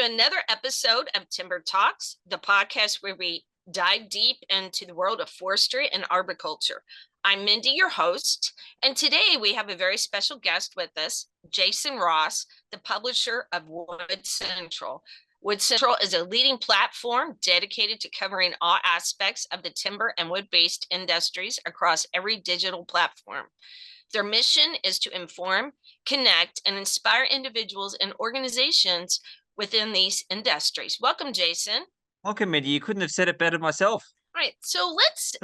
to another episode of Timber Talks, the podcast where we dive deep into the world of forestry and arboriculture. I'm Mindy, your host, and today we have a very special guest with us, Jason Ross, the publisher of Wood Central. Wood Central is a leading platform dedicated to covering all aspects of the timber and wood-based industries across every digital platform. Their mission is to inform, connect, and inspire individuals and organizations within these industries. Welcome, Jason. Welcome, Mindy. You couldn't have said it better myself. All right, so let's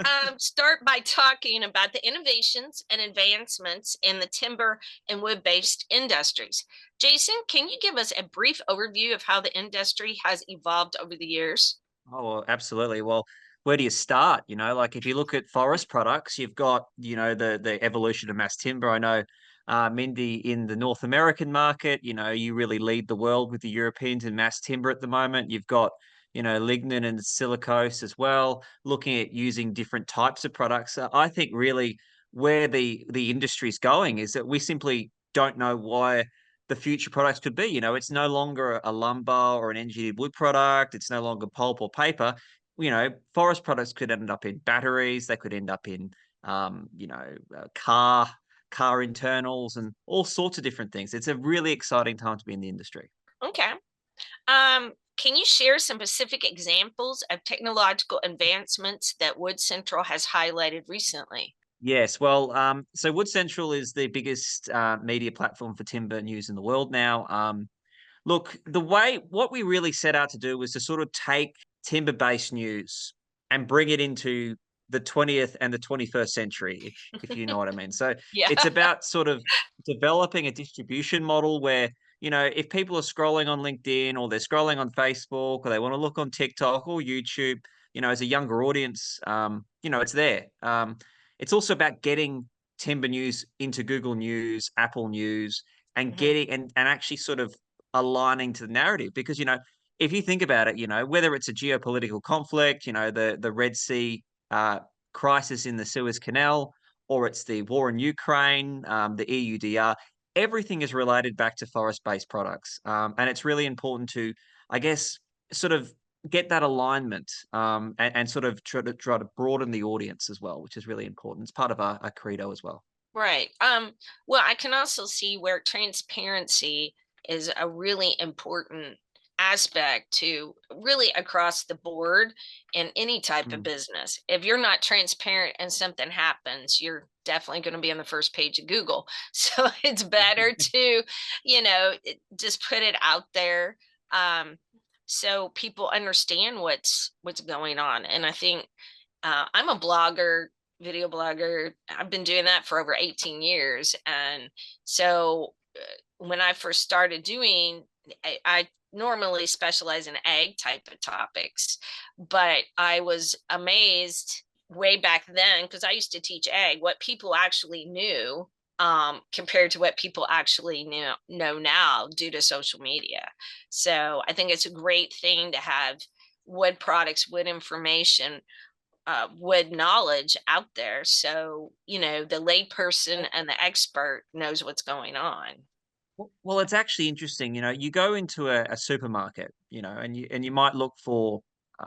start by talking about the innovations and advancements in the timber and wood-based industries. Jason, can you give us a brief overview of how the industry has evolved over the years? Oh, well, absolutely. Well, where do you start? Like if you look at forest products, you've got, the evolution of mass timber. I know, Mindy, in the North American market, you really lead the world with the Europeans in mass timber at the moment. You've got, lignin and silicose as well, looking at using different types of products. I think really where the industry's going is that we simply don't know why the future products could be. It's no longer a lumber or an engineered wood product. It's no longer pulp or paper. Forest products could end up in batteries. They could end up in, car internals and all sorts of different things. It's a really exciting time to be in the industry. Okay. Can you share some specific examples of technological advancements that Wood Central has highlighted recently? Yes, well, so Wood Central is the biggest media platform for timber news in the world now. Look, what we really set out to do was to sort of take timber-based news and bring it into the 20th and the 21st century, if you know what I mean. So Yeah. it's about sort of developing a distribution model where, if people are scrolling on LinkedIn or they're scrolling on Facebook or they want to look on TikTok or YouTube, as a younger audience, it's there. It's also about getting timber news into Google News, Apple News, and getting and actually sort of aligning to the narrative. Because if you think about it, whether it's a geopolitical conflict, the Red Sea crisis in the Suez Canal, or it's the war in Ukraine, the EUDR, everything is related back to forest-based products, and it's really important to, I guess, sort of get that alignment, and sort of try to broaden the audience as well, which is really important. It's part of our credo as well. Right. Well, I can also see where transparency is a really important aspect to really across the board in any type of Mm. business. If you're not transparent and something happens, you're definitely going to be on the first page of Google. So it's better to, just put it out there, so people understand what's going on. And I think I'm a blogger, video blogger. I've been doing that for over 18 years. And so when I first started doing, I normally specialize in ag type of topics, but I was amazed way back then because I used to teach ag, what people actually knew, compared to what people actually know now due to social media. So I think it's a great thing to have wood products, wood information, wood knowledge out there, so the layperson and the expert knows what's going on. Well, it's actually interesting. You go into a supermarket, and you might look for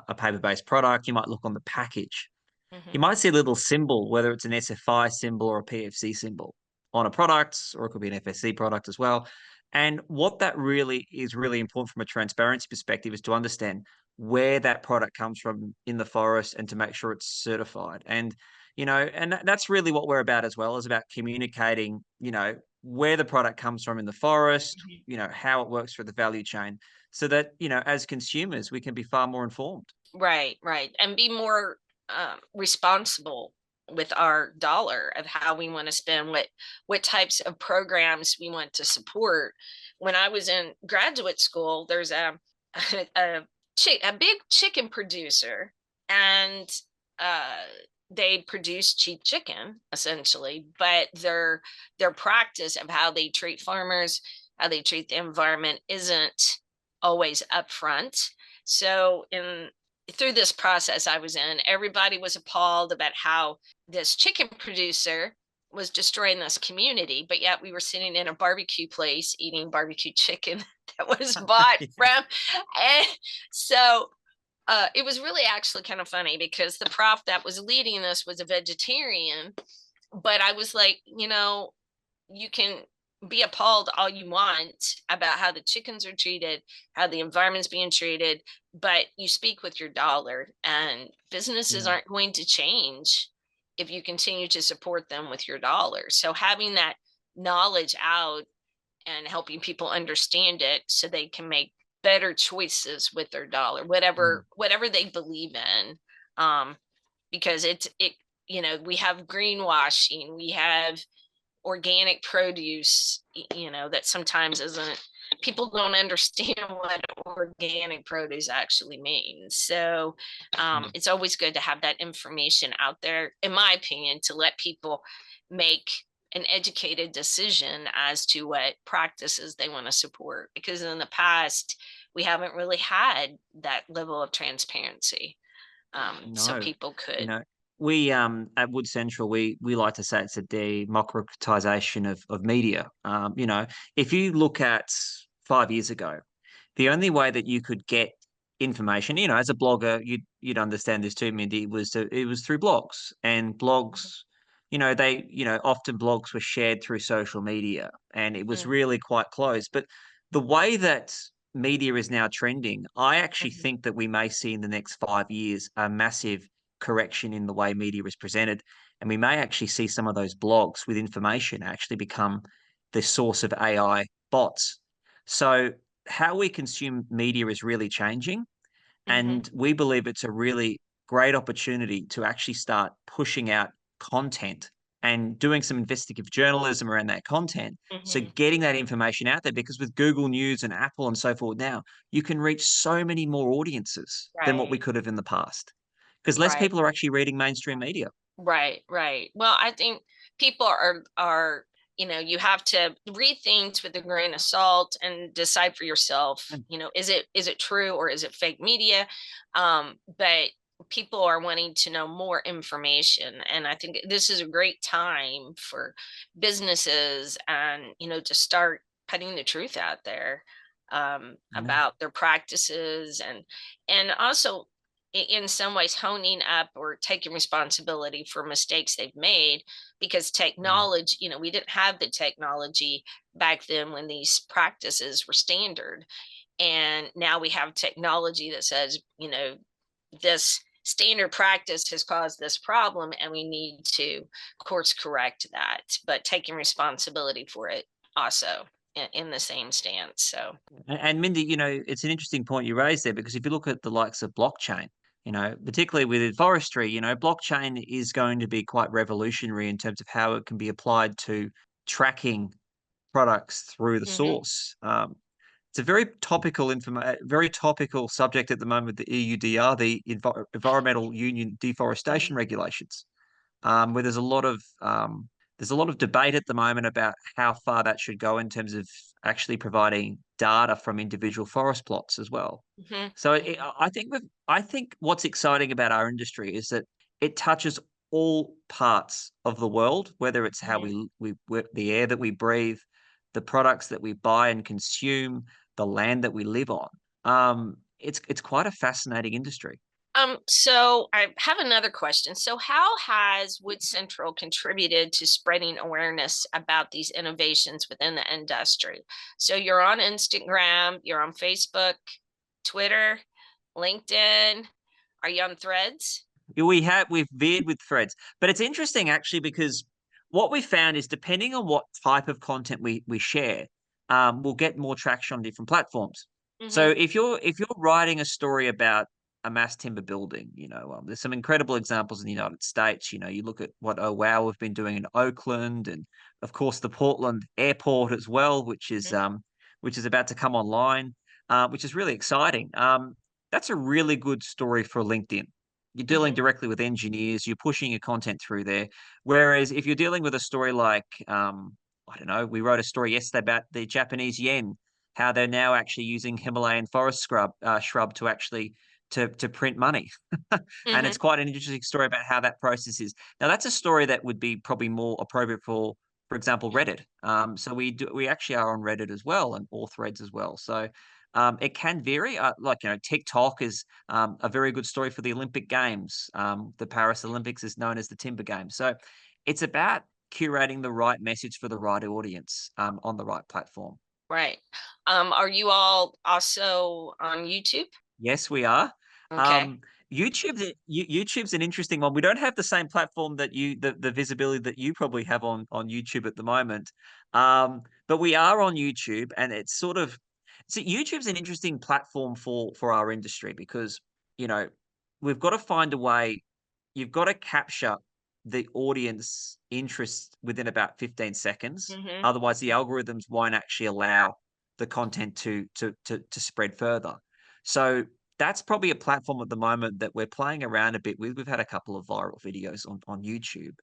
a paper-based product. You might look on the package. You Hmm. might see a little symbol, whether it's an SFI symbol or a PFC symbol on a product, or it could be an FSC product as well. And what that really is really important from a transparency perspective is to understand where that product comes from in the forest and to make sure it's certified. And that's really what we're about as well, is about communicating, where the product comes from in the forest, how it works through the value chain, so that, as consumers, we can be far more informed. Right, and be more responsible with our dollar of how we want to spend, what types of programs we want to support. When I was in graduate school, there's a, a big chicken producer, and uh, they produce cheap chicken essentially, but their practice of how they treat farmers, how they treat the environment isn't always upfront. So in through this process I was in, everybody was appalled about how this chicken producer was destroying this community, but yet we were sitting in a barbecue place eating barbecue chicken that was bought Yeah. from. And so it was really actually kind of funny because the prof that was leading this was a vegetarian, but I was like, you can be appalled all you want about how the chickens are treated, how the environment's being treated, but you speak with your dollar, and businesses Yeah. aren't going to change if you continue to support them with your dollar. So having that knowledge out and helping people understand it so they can make better choices with their dollar, Mm. whatever they believe in. Um, because we have greenwashing, we have organic produce, that sometimes isn't, people don't understand what organic produce actually means. So Mm. it's always good to have that information out there, in my opinion, to let people make an educated decision as to what practices they want to support. Because in the past, we haven't really had that level of transparency. So No, people you could. know, we at Wood Central we like to say it's a democratization of media. If you look at 5 years ago, the only way that you could get information, as a blogger, you'd understand this too, Mindy, it was through blogs. And blogs, often blogs were shared through social media, and it was Mm, really quite close. But the way that media is now trending, I actually mhm, think that we may see in the next 5 years a massive correction in the way media is presented. And we may actually see some of those blogs with information actually become the source of AI bots. So how we consume media is really changing. mhm, And we believe it's a really great opportunity to actually start pushing out content and doing some investigative journalism around that content. So mhm. getting that information out there, because with Google News and Apple and so forth now, you can reach so many more audiences than what we Right. could have in the past. Because less Right. people are actually reading mainstream media. Right, right. Well, I think people are, you have to read things with a grain of salt and decide for yourself, Mm. is it true or is it fake media? But people are wanting to know more information, and I think this is a great time for businesses and, to start putting the truth out there Yeah. about their practices, and also in some ways honing up or taking responsibility for mistakes they've made, because Mm. technology, we didn't have the technology back then when these practices were standard, and now we have technology that says, this standard practice has caused this problem and we need to course correct that, but taking responsibility for it also in the same stance. So And Mindy, it's an interesting point you raised there, because if you look at the likes of blockchain, particularly within forestry, blockchain is going to be quite revolutionary in terms of how it can be applied to tracking products through the mhm, source. It's a very very topical subject at the moment. The EUDR, the Environmental Union Deforestation mhm, Regulations, where there's a lot of debate at the moment about how far that should go in terms of actually providing data from individual forest plots as well. mhm, So mhm, I think what's exciting about our industry is that it touches all parts of the world, whether it's how mhm. the air that we breathe, the products that we buy and consume, the land that we live on. It's quite a fascinating industry. So I have another question. So how has Wood Central contributed to spreading awareness about these innovations within the industry? So you're on Instagram, you're on Facebook, Twitter, LinkedIn. Are you on Threads? We've veered with threads, but it's interesting actually, because what we found is depending on what type of content we share, we'll get more traction on different platforms. So Mm-hmm. if you're writing a story about a mass timber building, there's some incredible examples in the United States. You look at what Oh Wow we've been doing in Oakland, and of course the Portland airport as well, which is about to come online, which is really exciting. That's a really good story for LinkedIn. You're dealing Mm-hmm. directly with engineers, you're pushing your content through there. Whereas if you're dealing with a story like, I don't know, we wrote a story yesterday about the Japanese yen, how they're now actually using Himalayan forest shrub to actually to print money. And Mm-hmm. it's quite an interesting story about how that process is. Now, that's a story that would be probably more appropriate for example, Reddit. So we actually are on Reddit as well, and all threads as well. So it can vary. Like, TikTok is a very good story for the Olympic Games. The Paris Olympics is known as the Timber Games. So it's about curating the right message for the right audience on the right platform. Right. Are you all also on YouTube? Yes, we are. Okay. Um, YouTube's an interesting one. We don't have the same platform that the visibility that you probably have on YouTube at the moment. But we are on YouTube, and it's sort of see YouTube's an interesting platform for our industry because you know we've got to find a way. You've got to capture the audience interest within about 15 seconds. Mm-hmm. Otherwise, the algorithms won't actually allow the content to spread further. So that's probably a platform at the moment that we're playing around a bit with. We've had a couple of viral videos on YouTube,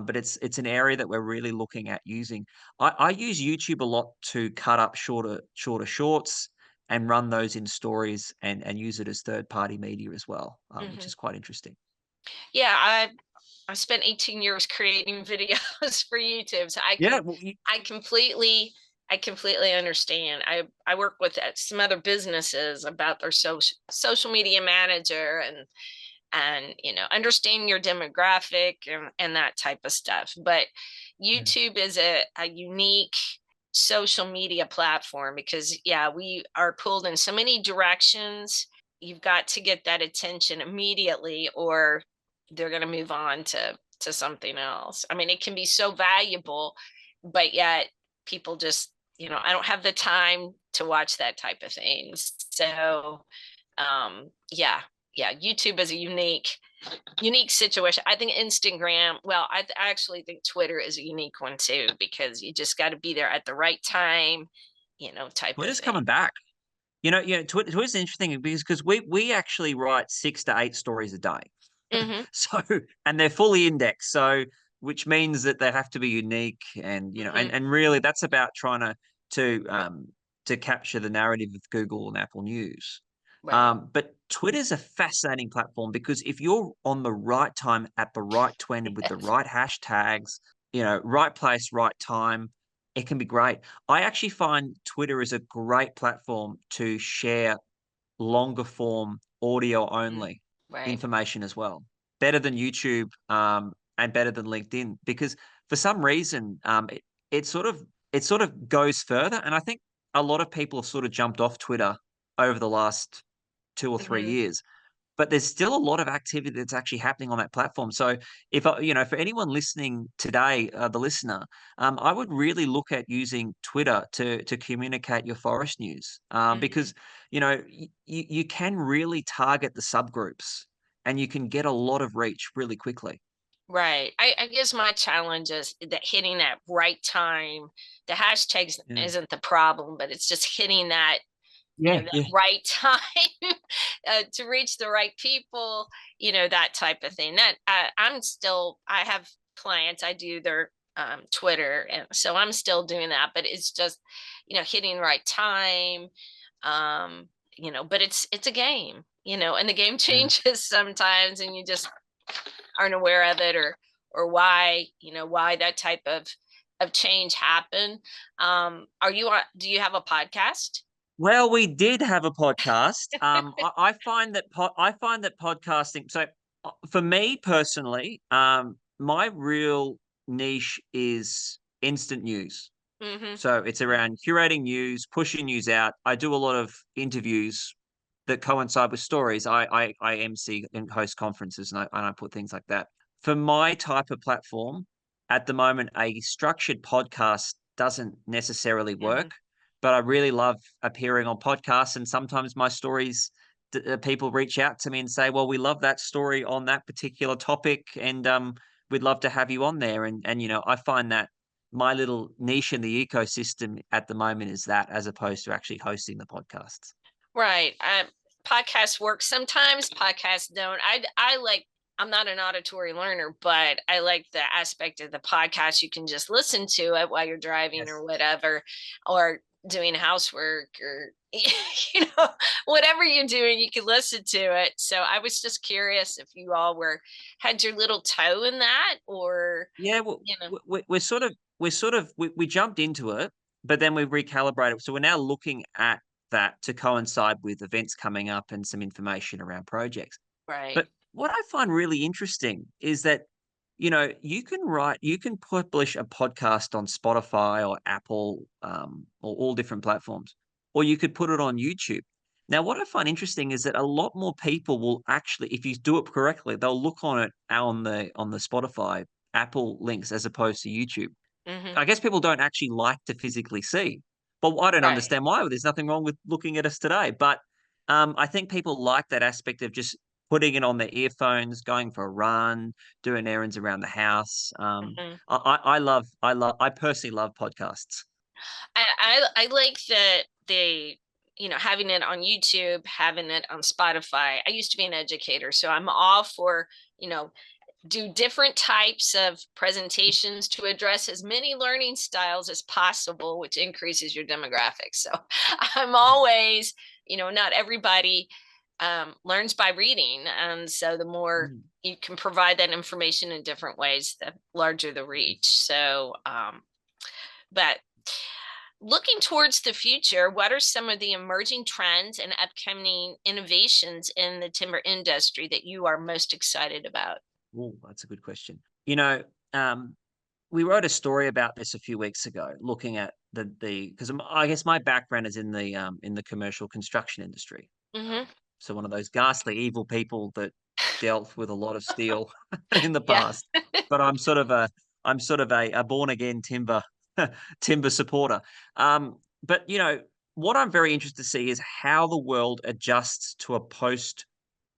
but it's an area that we're really looking at using. I use YouTube a lot to cut up shorter shorts and run those in stories and use it as third party media as well, which Mm-hmm. is quite interesting. Yeah, I spent 18 years creating videos for YouTube, so Yeah, I completely I completely understand. I work with some other businesses about their social media manager and understanding your demographic and that type of stuff. But yeah, YouTube is a unique social media platform because yeah, we are pulled in so many directions. You've got to get that attention immediately or they're going to move on to something else. I mean, it can be so valuable, but yet people just, I don't have the time to watch that type of things. So yeah, yeah, YouTube is a unique situation. I think Instagram, well, I actually think Twitter is a unique one too because you just got to be there at the right time, type of Twitter's thing. coming back. Twitter's interesting because we actually write 6 to 8 stories a day. Hmm. So, and they're fully indexed. So, which means that they have to be unique, and Hmm. and really that's about trying to capture the narrative of Google and Apple News. Right. But Twitter's a fascinating platform because if you're on the right time at the right trend with the Yes. right hashtags, right place, right time, it can be great. I actually find Twitter is a great platform to share longer form audio Mhm. only Right. information as well. Better than YouTube, and better than LinkedIn because for some reason it sort of goes further. And I think a lot of people have sort of jumped off Twitter over the last 2 or 3 Hmm. years, but there's still a lot of activity that's actually happening on that platform. So if for anyone listening today, the listener, I would really look at using Twitter to communicate your forest news, Hmm. because you can really target the subgroups and you can get a lot of reach really quickly. Right. I guess my challenge is that hitting that right time. The hashtags Yeah, isn't the problem, but it's just hitting that yeah, that yeah, right time to reach the right people, that type of thing. That I have clients, I do their Twitter, and so I'm still doing that, but it's just, hitting the right time. But it's a game, and the game yeah. changes sometimes, and you just aren't aware of it or why that type of change happen. Do you have a podcast? Well, we did have a podcast. I find that podcasting. So, for me personally, my real niche is instant news. Hmm. So it's around curating news, pushing news out. I do a lot of interviews that coincide with stories. I MC and host conferences, and I put things like that. For my type of platform, at the moment, a structured podcast doesn't necessarily Hmm. work, but I really love appearing on podcasts. And sometimes my stories, people reach out to me and say, "Well, we love that story on that particular topic, and we'd love to have you on there." And I find that my little niche in the ecosystem at the moment is that, as opposed to actually hosting the podcasts. Right. Podcasts work sometimes, podcasts don't. I like, I'm not an auditory learner, but I like the aspect of the podcast. You can just listen to it while you're driving Yes. or whatever, or doing housework or whatever you're doing, you can listen to it. So I was just curious if you all had your little toe in that, or, Yeah, well, you know. we jumped into it, but then we recalibrated. So we're now looking at that to coincide with events coming up and some information around projects. Right. But what I find really interesting is that, you can publish a podcast on Spotify or Apple, or all different platforms, or you could put it on YouTube. Now, what I find interesting is that a lot more people will actually, if you do it correctly, they'll look on it on the Spotify, Apple links as opposed to YouTube. Hmm. I guess people don't actually like to physically see, but I don't Right. understand why. Well, there's nothing wrong with looking at us today, but I think people like that aspect of just putting it on their earphones, going for a run, doing errands around the house. Hmm. I personally love podcasts. I like that they, having it on YouTube, having it on Spotify. I used to be an educator, so I'm all for, you know, do different types of presentations to address as many learning styles as possible, which increases your demographics. So I'm always, not everybody learns by reading. And so the more Mm. you can provide that information in different ways, the larger the reach. So, but looking towards the future, what are some of the emerging trends and upcoming innovations in the timber industry that you are most excited about? Oh, that's a good question. Um, we wrote a story about this a few weeks ago, looking at the because I guess my background is in the commercial construction industry. Hmm. So one of those ghastly evil people that dealt with a lot of steel in the Yeah. past. But I'm sort of a born again timber supporter. But what I'm very interested to see is how the world adjusts to a post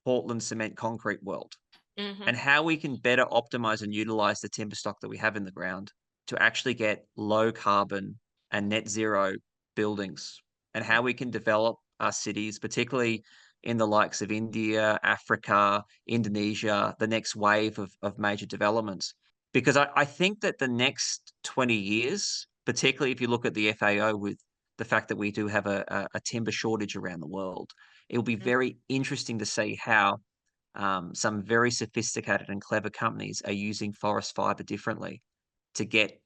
Portland cement concrete world, Hmm. and how we can better optimize and utilize the timber stock that we have in the ground to actually get low carbon and net zero buildings, and how we can develop our cities, particularly in the likes of India, Africa, Indonesia, the next wave of major developments. Because I think that the next 20 years, particularly if you look at the FAO with the fact that we do have a timber shortage around the world, it will be very interesting to see how some very sophisticated and clever companies are using forest fiber differently to get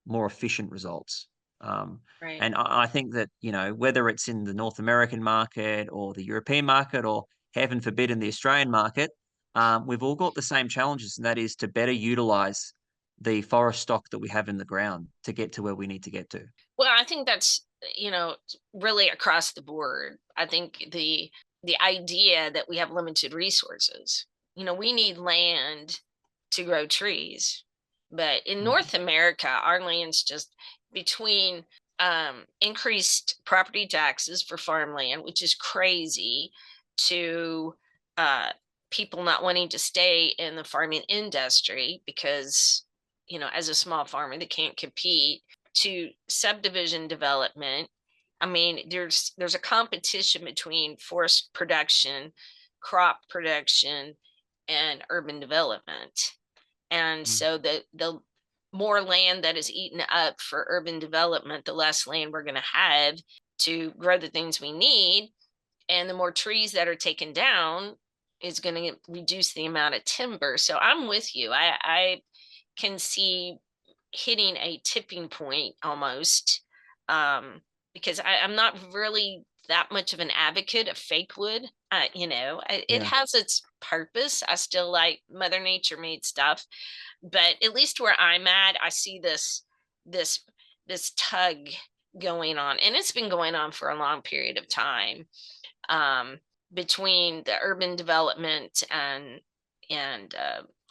more efficient results. Um, Right. and I think that, whether it's in the North American market or the European market, or heaven forbid in the Australian market, we've all got the same challenges, and that is to better utilize the forest stock that we have in the ground to get to where we need to get to. Well, I think that's, you know, really across the board. I think the idea that we have limited resources. We need land to grow trees. But in Mm, North America, our land's just between increased property taxes for farmland, which is crazy, to uh, people not wanting to stay in the farming industry because, as a small farmer, they can't compete, to subdivision development. I mean, there's a competition between forest production, crop production, and urban development. And mm, so the more land that is eaten up for urban development, the less land we're going to have to grow the things we need. And the more trees that are taken down is going to reduce the amount of timber. So I'm with you. I can see hitting a tipping point almost, um, because I'm not really that much of an advocate of fake wood. It yeah. has its purpose. I still like Mother Nature made stuff, but at least where I'm at, I see this this tug going on, and it's been going on for a long period of time, um, between the urban development and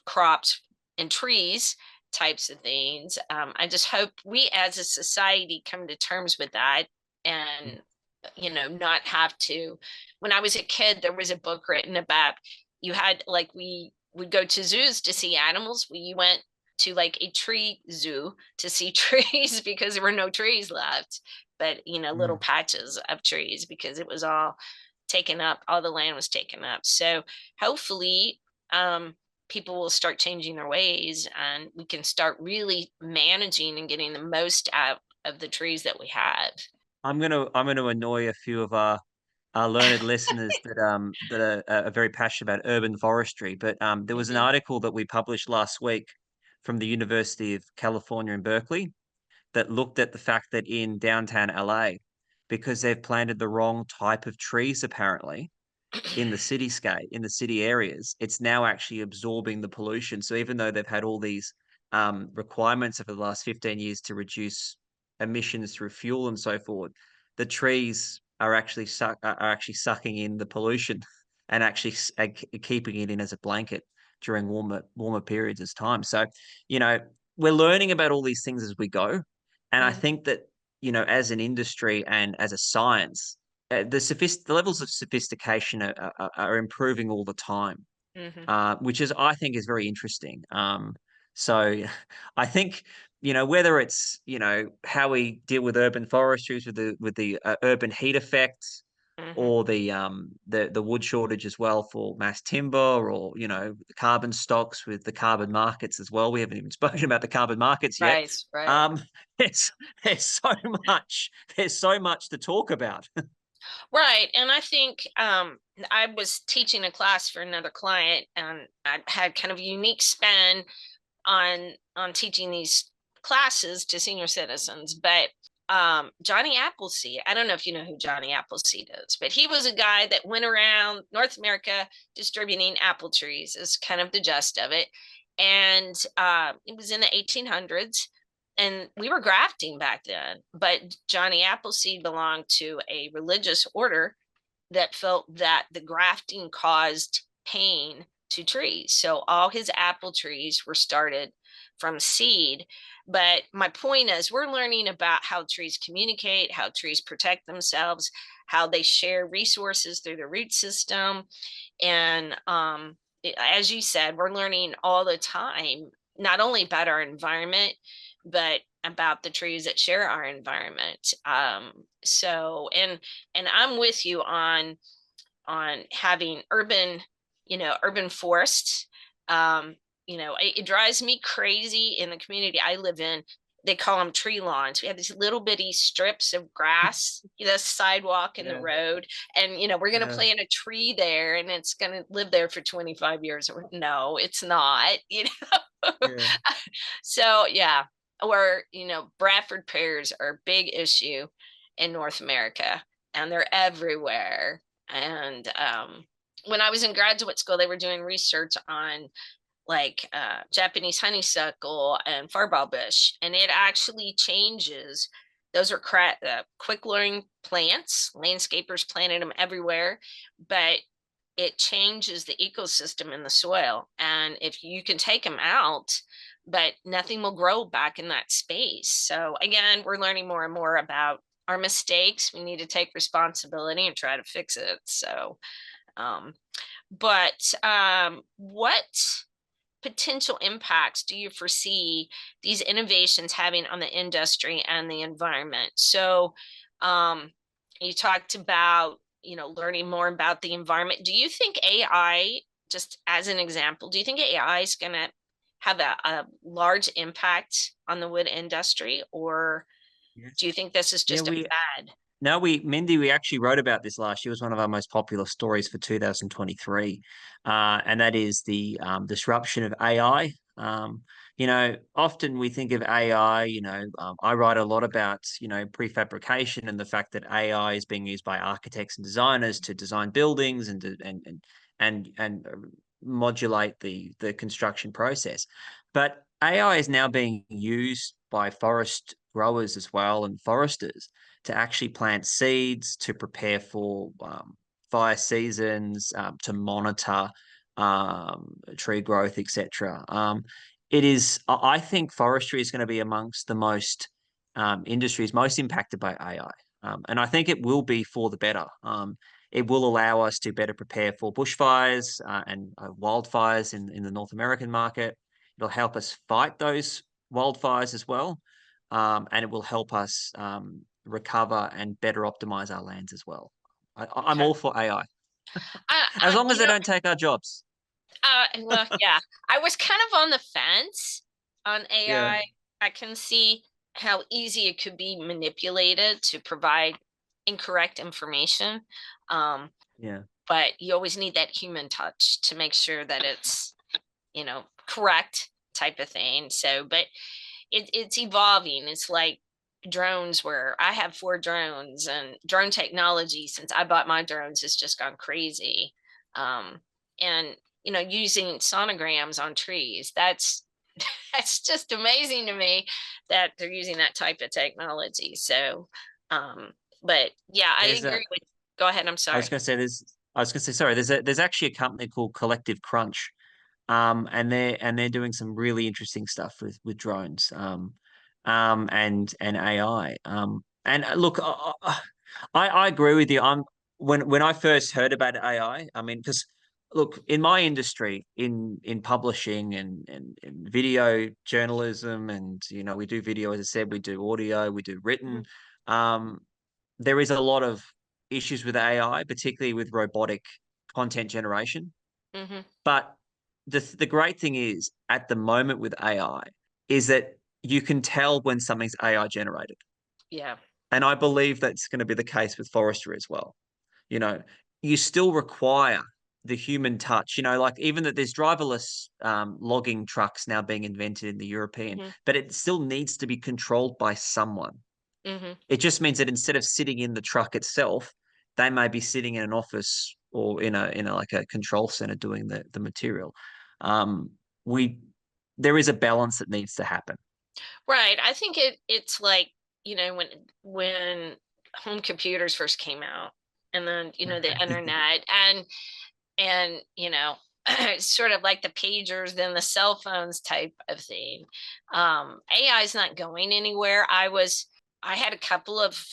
crops and trees types of things. I just hope we as a society come to terms with that, Mm, and not have to. When I was a kid, there was a book written about, you had, like, we would go to zoos to see animals. We went to like a tree zoo to see trees because there were no trees left, but little mm. patches of trees because it was all taken up, all the land was taken up. So hopefully, people will start changing their ways, and we can start really managing and getting the most out of the trees that we have. I'm gonna annoy a few of our learned listeners that are very passionate about urban forestry. But there was an Mhm. article that we published last week from the University of California in Berkeley that looked at the fact that in downtown LA, because they've planted the wrong type of trees apparently, in the cityscape, in the city areas, it's now actually absorbing the pollution. So even though they've had all these requirements over the last 15 years to reduce emissions through fuel and so forth, the trees are actually sucking in the pollution and actually keeping it in as a blanket during warmer periods of time. So, you know, we're learning about all these things as we go. And I Mhm. think that, as an industry and as a science, the levels of sophistication are improving all the time, Mhm. which is I think is very interesting. So I think whether it's how we deal with urban forestries with the urban heat effect, Mhm. or the wood shortage as well for mass timber, or the carbon stocks with the carbon markets as well. We haven't even spoken about the carbon markets yet. Right, right. Um, it's there's so much there's so much to talk about. Right. And I think I was teaching a class for another client, and I had kind of a unique spin on teaching these classes to senior citizens. But Johnny Appleseed, I don't know if you know who Johnny Appleseed is, but he was a guy that went around North America distributing apple trees, is kind of the gist of it. And it was in the 1800s, and we were grafting back then. But Johnny Appleseed belonged to a religious order that felt that the grafting caused pain to trees. So all his apple trees were started from seed. But my point is, we're learning about how trees communicate, how trees protect themselves, how they share resources through the root system. And as you said, we're learning all the time, not only about our environment, but about the trees that share our environment. And I'm with you on having urban forests. It drives me crazy in the community I live in. They call them tree lawns. We have these little bitty strips of grass, the sidewalk and the Yeah, road, and we're going to yeah, plant a tree there, and it's going to live there for 25 years. No, it's not. yeah. So yeah, or Bradford pears are a big issue in North America, and they're everywhere. And when I was in graduate school, they were doing research on like Japanese honeysuckle and fireball bush, and it actually changes. Those are quick learning plants. Landscapers planted them everywhere, but it changes the ecosystem in the soil. And if you can take them out, but nothing will grow back in that space. So again, we're learning more and more about our mistakes. We need to take responsibility and try to fix it. So, um, what potential impacts do you foresee these innovations having on the industry and the environment? So, um, you talked about, learning more about the environment. Do you think AI, just as an example, do you think AI is going to have a large impact on the wood industry, or do Yes. you think this is Yeah, just a fad? no, Mindy, we actually wrote about this last year. It was one of our most popular stories for 2023. And that is the disruption of AI. Often we think of AI, I write a lot about, prefabrication and the fact that AI is being used by architects and designers to design buildings and modulate the construction process. But AI is now being used by forest growers as well, and foresters, to actually plant seeds, to prepare for fire seasons, to monitor tree growth, etc. I think forestry is going to be amongst the most industries most impacted by AI. And I think it will be for the better. It will allow us to better prepare for bushfires and wildfires in the North American market. It'll help us fight those wildfires as well. And it will help us recover and better optimize our lands as well. I'm Okay. all for AI, I, as I, long as you they know, don't take our jobs. well, yeah, I was kind of on the fence on AI. Yeah. I can see, how easy it could be manipulated to provide incorrect information. Um, Yeah. but you always need that human touch to make sure that it's, correct type of thing. So, but it's evolving. It's like drones, where I have 4 drones, and drone technology since I bought my drones has just gone crazy. Um, and using sonograms on trees, that's just amazing to me that they're using that type of technology. So, um, but yeah, I There's a agree with. Go ahead. I'm I was sorry. going to say I was going to say sorry. There's actually a company called Collective Crunch, and they're doing some really interesting stuff with drones, and AI. And look, I agree with you. When I first heard about AI, I mean, because look, in my industry, in publishing and video journalism, and we do video, as I said, we do audio, we do written. Hmm. Um, there is a lot of issues with AI, particularly with robotic content generation. Hmm. But the great thing is, at the moment with AI, is that you can tell when something's AI generated. Yeah. And I believe that's going to be the case with forestry as well. You know, you still require the human touch, like even that there's driverless logging trucks now being invented in the European, Hmm. but it still needs to be controlled by someone. Hmm. It just means that instead of sitting in the truck itself, they may be sitting in an office or in a like a control center doing the material. Um, we There is a balance that needs to happen. Right. I think it's like, when home computers first came out, and then, the internet, and sort of like the pagers, then the cell phones type of thing. AI is not going anywhere. I had a couple of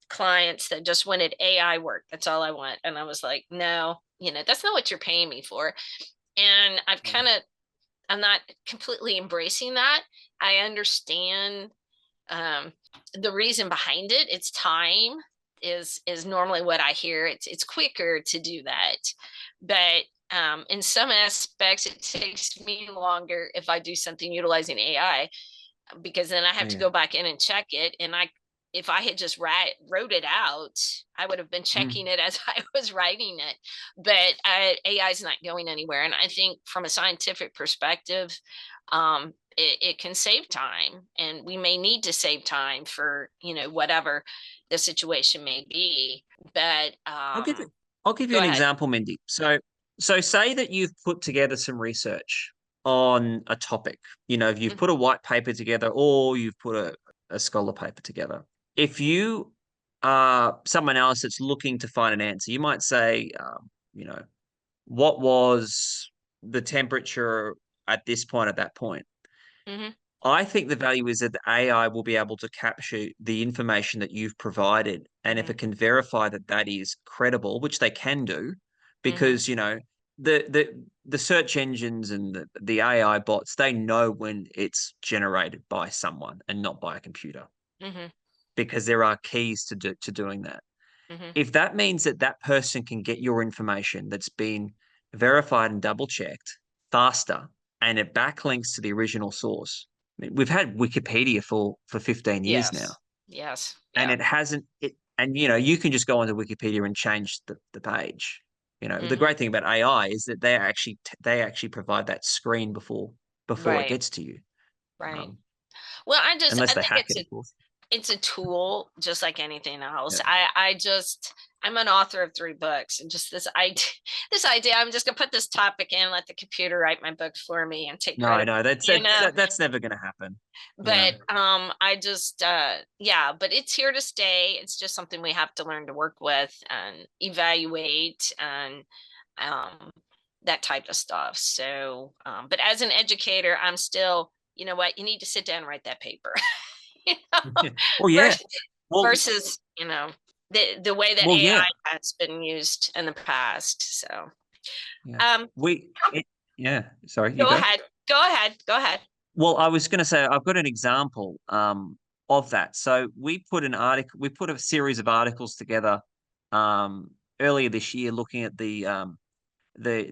clients that just wanted AI work. That's all I want. And I was like, no, that's not what you're paying me for. And I'm not completely embracing that. I understand um, the reason behind it. It's time is normally what I hear. It's quicker to do that, but in some aspects, it takes me longer if I do something utilizing AI, because then I have to Yeah. go back in and check it. And if I had just wrote it out, I would have been Mm. checking it as I was writing it. But AI is not going anywhere. And I think from a scientific perspective, it can save time, and we may need to save time for, whatever the situation may be. But I'll give it. I'll give you go an ahead. example, Mindy. So say that you've put together some research on a topic. If you've put a white paper together or you've put a scholar paper together. If you are someone else that's looking to find an answer, you might say, you know, what was the temperature at this point, at that point? Hmm. I think the value is that the AI will be able to capture the information that you've provided. And if Hmm. it can verify that that is credible, which they can do, Hmm. because, the search engines and the AI bots, they know when it's generated by someone and not by a computer, Hmm. because there are keys to doing that. Hmm. If that means that that person can get your information that's been verified and double checked faster, and it backlinks to the original source. I mean, we've had Wikipedia for 15 years now, Yes. Yes. and Yeah. you can just go onto Wikipedia and change the page. The Hmm. great thing about AI is that they actually provide that screen before it Right. gets to you, Right. um, Well, unless I they think hack it, of course. it's a tool just like anything else. Yeah. I'm an author of 3 books, and just this idea this idea, I'm just gonna put this topic in, let the computer write my book for me and take No, credit, no, you know. that's never going to happen. Yeah. But I just yeah, but it's here to stay. It's just something we have to learn to work with and evaluate, and um that type of stuff. So but as an educator, I'm still, what, you need to sit down and write that paper. you know, Well, yeah. versus, Well, versus the way that well, yeah. AI has been used in the past. So Yeah. um We, it, yeah. Sorry, you go go. ahead. Go ahead. Go ahead. Well, I was going to say I've got an example of that. So we put a series of articles together earlier this year, looking at the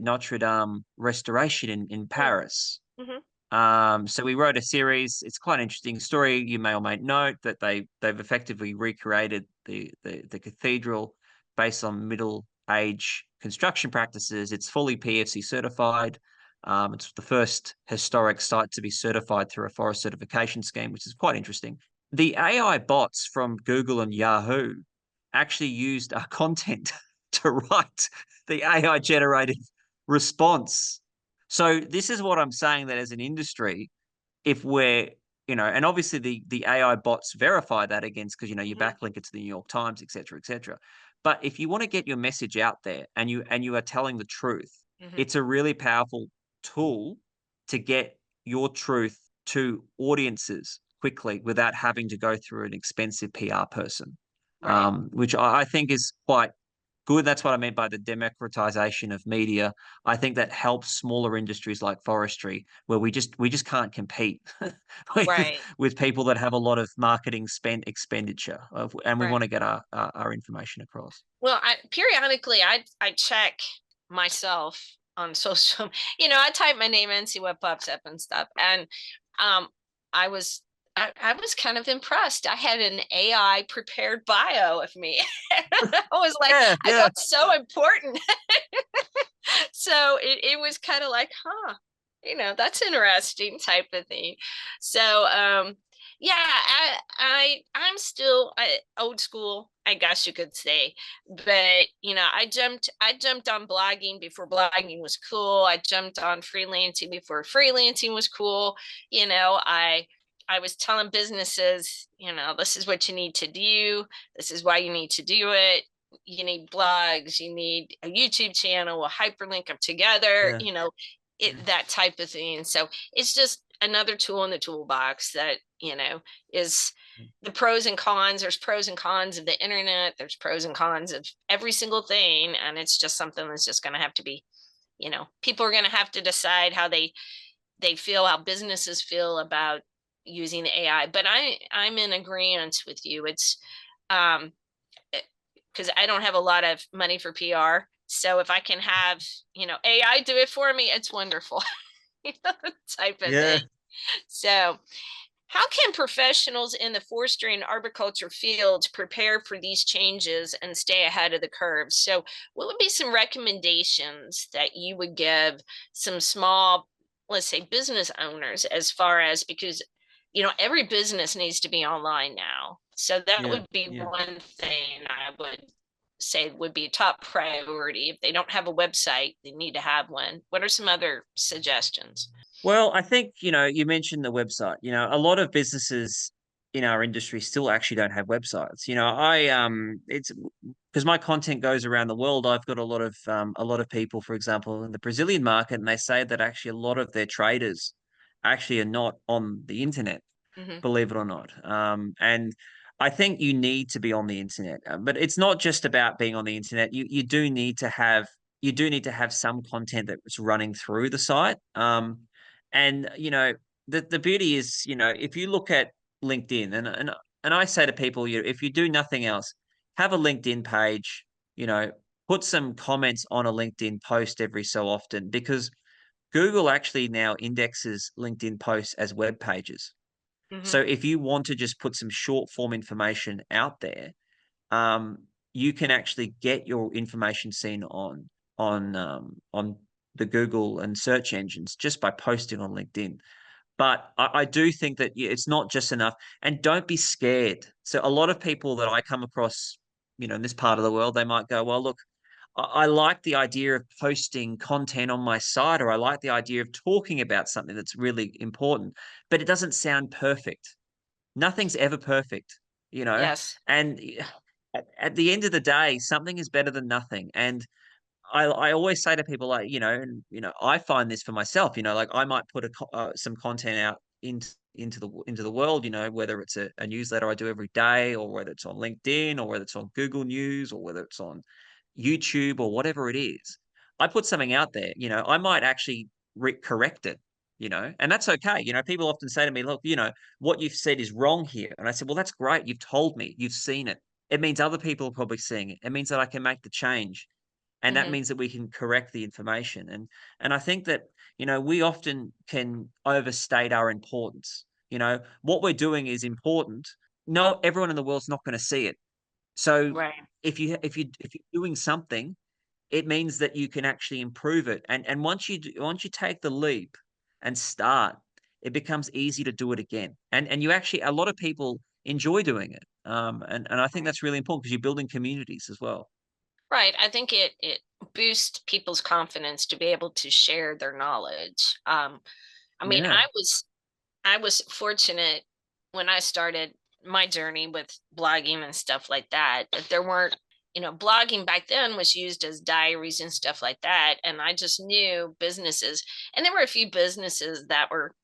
Notre Dame restoration in Mm. Paris. Mhm. So we wrote a series. It's quite an interesting story. You may or may note that they've effectively recreated the cathedral based on Middle Age construction practices. It's fully PFC certified. It's the first historic site to be certified through a forest certification scheme, which is quite interesting. The AI bots from Google and Yahoo actually used our content to write the AI generated response. So this is what I'm saying, that as an industry, if we're, and obviously the AI bots verify that against, because you Mhm. backlink it to the New York Times, et cetera, et cetera. But if you want to get your message out there and you are telling the truth, Mhm. it's a really powerful tool to get your truth to audiences quickly without having to go through an expensive PR person, Right. which I think is quite good. That's what I meant by the democratization of media. I think that helps smaller industries like forestry, where we just can't compete Right. with people that have a lot of marketing expenditure, and we want Right. to get our information across. Well, I periodically I check myself on social. I type my name in, see what pops up and stuff. And um, I was I was kind of impressed. I had an AI prepared bio of me. I was like, Yeah, I yeah, felt so important. So it was kind of like, huh, that's interesting type of thing. So yeah, I'm still old school, I guess you could say. But I jumped on blogging before blogging was cool. I jumped on freelancing before freelancing was cool. I was telling businesses, this is what you need to do. This is why you need to do it. You need blogs, you need a YouTube channel, we'll hyperlink them together, yeah, that type of thing. So it's just another tool in the toolbox that, is the pros and cons. There's pros and cons of the internet, there's pros and cons of every single thing. And it's just something that's just going to have to be, people are going to have to decide how they feel, how businesses feel about using AI. But I'm in agreement with you. It's um because I don't have a lot of money for PR. So if I can have, AI do it for me, it's wonderful. Type of thing. yeah. So how can professionals in the forestry and arboriculture fields prepare for these changes and stay ahead of the curve? So what would be some recommendations that you would give some small, let's say, business owners, as far as, because every business needs to be online now. So that Yeah, would be yeah. one thing I would say would be a top priority. If they don't have a website, they need to have one. What are some other suggestions? Well, I think, you mentioned the website. A lot of businesses in our industry still actually don't have websites. It's because my content goes around the world. I've got a lot of people, for example, in the Brazilian market, and they say that actually a lot of their traders actually are not on the internet, Mm-hmm. believe it or not. And I think you need to be on the internet, but it's not just about being on the internet. You do need to have some content that's running through the site. And the beauty is, if you look at LinkedIn, and I say to people, if you do nothing else, have a LinkedIn page. You know, put some comments on a LinkedIn post every so often, because Google actually now indexes LinkedIn posts as web pages. Mm-hmm. So if you want to just put some short form information out there, um, you can actually get your information seen on the Google and search engines just by posting on LinkedIn. But I do think that it's not just enough, and don't be scared. So a lot of people that I come across, in this part of the world, they might go, "Well, look, I like the idea of posting content on my site, or I like the idea of talking about something that's really important, but it doesn't sound perfect." Nothing's ever perfect, you know? Yes. And at the end of the day, something is better than nothing. And I always say to people, like, and I find this for myself, like I might put some content out into the world, whether it's a newsletter I do every day, or whether it's on LinkedIn, or whether it's on Google News, or whether it's on YouTube, or whatever it is. I put something out there, I might actually correct it, and that's okay. People often say to me, "Look, what you've said is wrong here," and I said, "Well, that's great. You've told me, you've seen it. It means other people are probably seeing it. It means that I can make the change." and that Hmm. means that we can correct the information. And I think that, we often can overstate our importance. What we're doing is important. No, everyone in the world's not going to see it. So Right. if you're doing something, it means that you can actually improve it. And once you take the leap and start, it becomes easy to do it again. And you actually, a lot of people enjoy doing it. And I think Right. that's really important because you're building communities as well. Right. I think it boosts people's confidence to be able to share their knowledge. I mean, Yeah. I was fortunate when I started my journey with blogging and stuff like that, that there weren't, blogging back then was used as diaries and stuff like that. And I just knew businesses, and there were a few businesses that were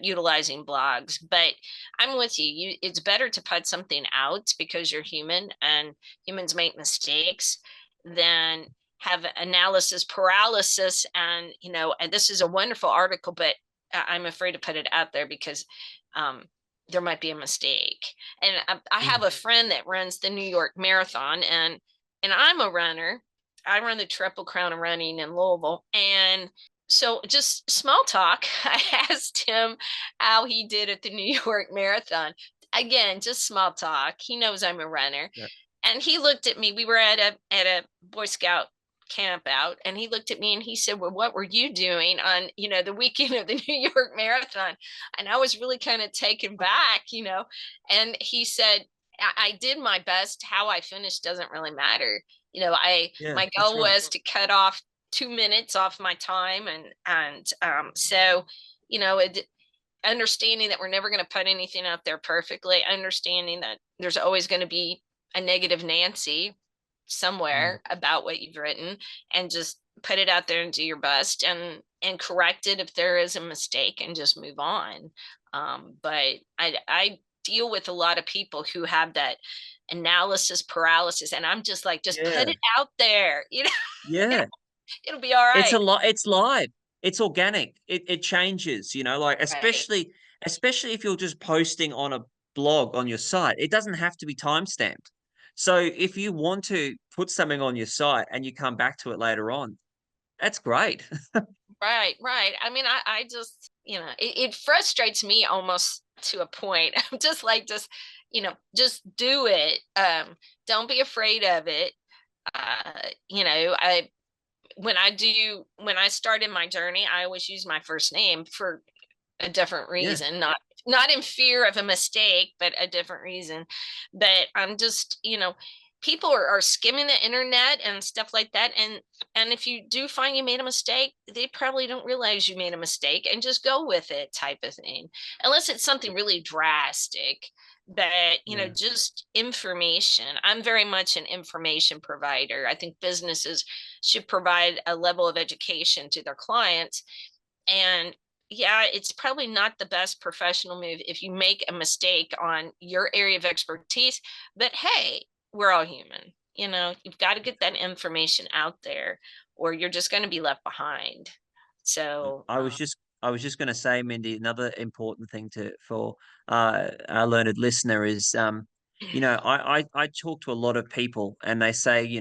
utilizing blogs. But I'm with you. It's better to put something out because you're human and humans make mistakes than have analysis paralysis. And this is a wonderful article, but I'm afraid to put it out there because um, there might be a mistake. And I have Mm. a friend that runs the New York Marathon, and I'm a runner. I run the Triple Crown of Running in Louisville, and so just small talk. I asked him how he did at the New York Marathon. Again, just small talk. He knows I'm a runner, Yeah. and he looked at me. We were at a Boy Scout camp out, and he looked at me and he said, well, what were you doing on the weekend of the New York Marathon? And I was really kind of taken back. And he said, I did my best. How I finished doesn't really matter. I Yeah, My that's goal right. was to cut off 2 minutes off my time, so it, understanding that we're never going to put anything out there perfectly, understanding that there's always going to be a negative Nancy Mm. somewhere about what you've written, and just put it out there and do your best, and correct it if there is a mistake, and just move on. But I deal with a lot of people who have that analysis paralysis, and I'm just like, just put Yeah. it out there. it'll, Yeah. it'll be all It's right. a lot. It's live. It's organic. It changes, like Right. especially if you're just posting on a blog on your site, it doesn't have to be time stamped. So if you want to put something on your site and you come back to it later on, that's great. Right, right. I mean, I just, it frustrates me almost to a point. I'm just like, just do it. Don't be afraid of it. I when I started my journey, I always use my first name for a different Yeah. reason, not in fear of a mistake, but a different reason. But I'm just, people are skimming the internet and stuff like that, and if you do find you made a mistake, they probably don't realize you made a mistake, and just go with it, type of thing, unless it's something really drastic. But Yeah. just information. I'm very much an information provider. I think businesses should provide a level of education to their clients. And yeah, it's probably not the best professional move if you make a mistake on your area of expertise, but hey, we're all human. You've got to get that information out there, or you're just going to be left behind. So, I was just going to say, Mindy, another important thing to for our learned listener is, I talk to a lot of people and they say,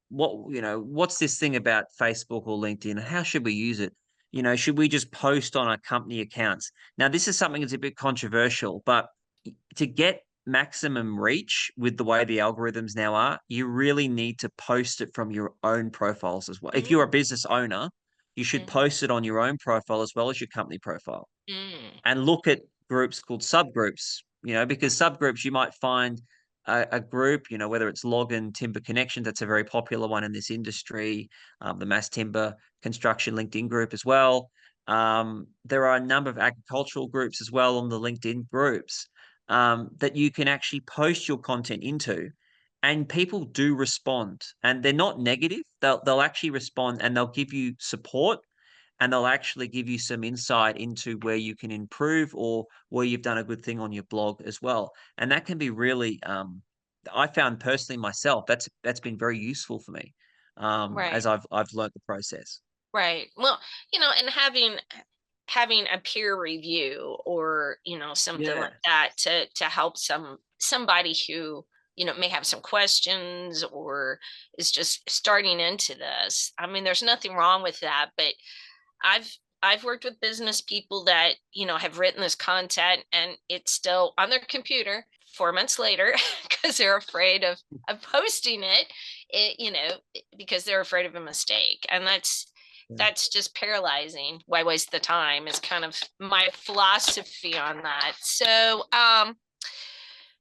what's this thing about Facebook or LinkedIn? How should we use it? Should we just post on our company accounts? Now, this is something that's a bit controversial, but to get maximum reach with the way the algorithms now are, you really need to post it from your own profiles as well. If you're a mm, business owner, you should mhm, post it on your own profile as well as your company profile, mm, and look at groups called subgroups, because subgroups you might find a group, whether it's Login Timber Connection, that's a very popular one in this industry, the Mass Timber Construction LinkedIn group as well. There are a number of agricultural groups as well on the LinkedIn groups, that you can actually post your content into. And people do respond, and they're not negative. They'll actually respond and they'll give you support, and they'll actually give you some insight into where you can improve or where you've done a good thing on your blog as well. And that can be really, I found personally myself, that's been very useful for me, as right, I've learned the process. right. Well, and having a peer review, or something Yeah. like that, to help somebody who may have some questions or is just starting into this. I mean, there's nothing wrong with that, but I've I've worked with business people that, have written this content and it's still on their computer 4 months later because they're afraid of posting because they're afraid of a mistake. And Yeah. that's just paralyzing. Why waste the time is kind of my philosophy on that. So,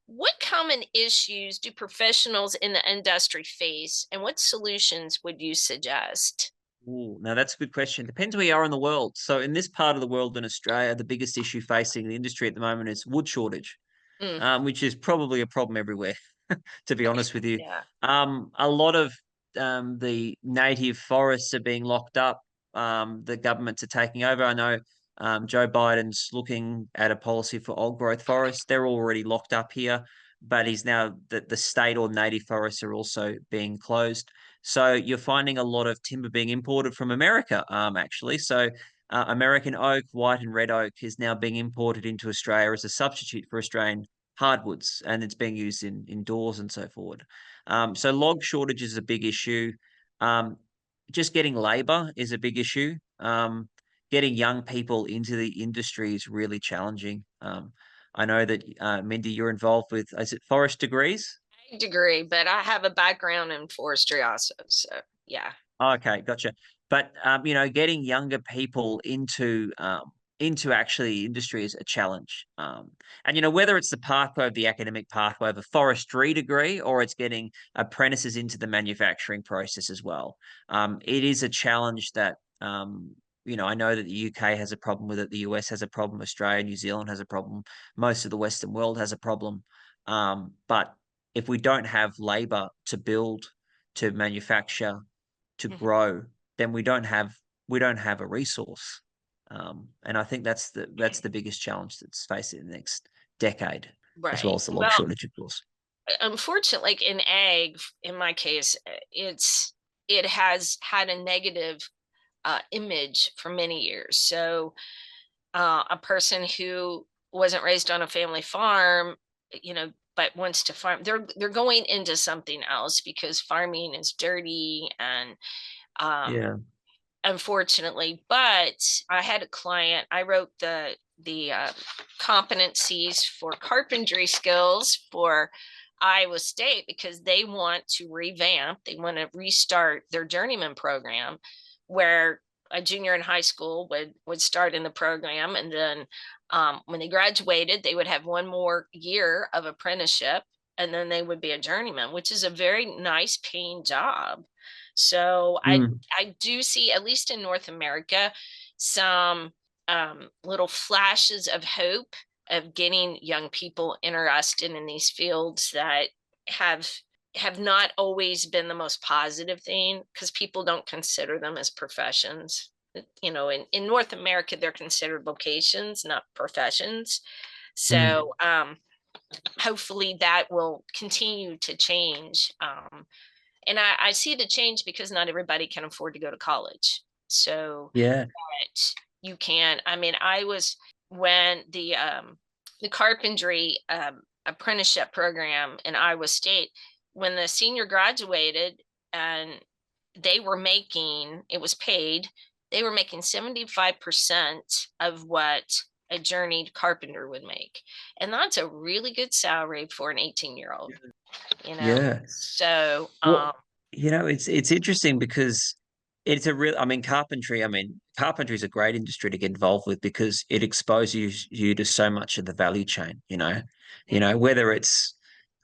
what common issues do professionals in the industry face, and what solutions would you suggest? Ooh, now that's a good question. Depends where you are in the world. So in this part of the world in Australia, the biggest issue facing the industry at the moment is wood shortage, Mm, which is probably a problem everywhere, to be honest with you. yeah. A lot of the native forests are being locked up. The governments are taking over. I know Joe Biden's looking at a policy for old growth forests. They're already locked up here, but he's now the state or native forests are also being closed. So you're finding a lot of timber being imported from America, actually. So American oak, white and red oak is now being imported into Australia as a substitute for Australian hardwoods, and it's being used in doors and so forth. So log shortage is a big issue. Um, just getting labor is a big issue. Getting young people into the industry is really challenging. I know that Mindy, you're involved with, is it forest degrees? Degree, but I have a background in forestry also. So yeah. Okay, gotcha. But getting younger people into actually industry is a challenge. And whether it's the pathway of the academic pathway of a forestry degree or it's getting apprentices into the manufacturing process as well, it is a challenge that I know that the UK has a problem with it, the US has a problem, Australia, New Zealand has a problem, most of the Western world has a problem. But if we don't have labor to build, to manufacture, to Mhm. grow, then we don't have a resource. And I think that's the biggest challenge that's facing in the next decade, as well Right. as the log Well, shortage, of course. unfortunately, like in ag, in my case, it has had a negative image for many years. So a person who wasn't raised on a family farm, but wants to farm, they're going into something else because farming is dirty and um, Yeah. unfortunately. But I had a client. I wrote the competencies for carpentry skills for Iowa State because they want to revamp. They want to restart their journeyman program, where a junior in high school would start in the program, and then when they graduated, they would have one more year of apprenticeship, and then they would be a journeyman, which is a very nice paying job. So Mm. I do see, at least in North America, some little flashes of hope of getting young people interested in these fields that have have not always been the most positive thing because people don't consider them as professions. In North America, they're considered vocations, not professions. Mm. So hopefully that will continue to change. And I see the change because not everybody can afford to go to college. So Yeah. but you can. I mean, I was when the carpentry apprenticeship program in Iowa State, when the senior graduated and they were making, it was paid, they were making 75% of what a journeyed carpenter would make. And that's a really good salary for an 18-year-old, you know. Yeah. So Well, it's interesting because it's a real, carpentry is a great industry to get involved with because it exposes you to so much of the value chain,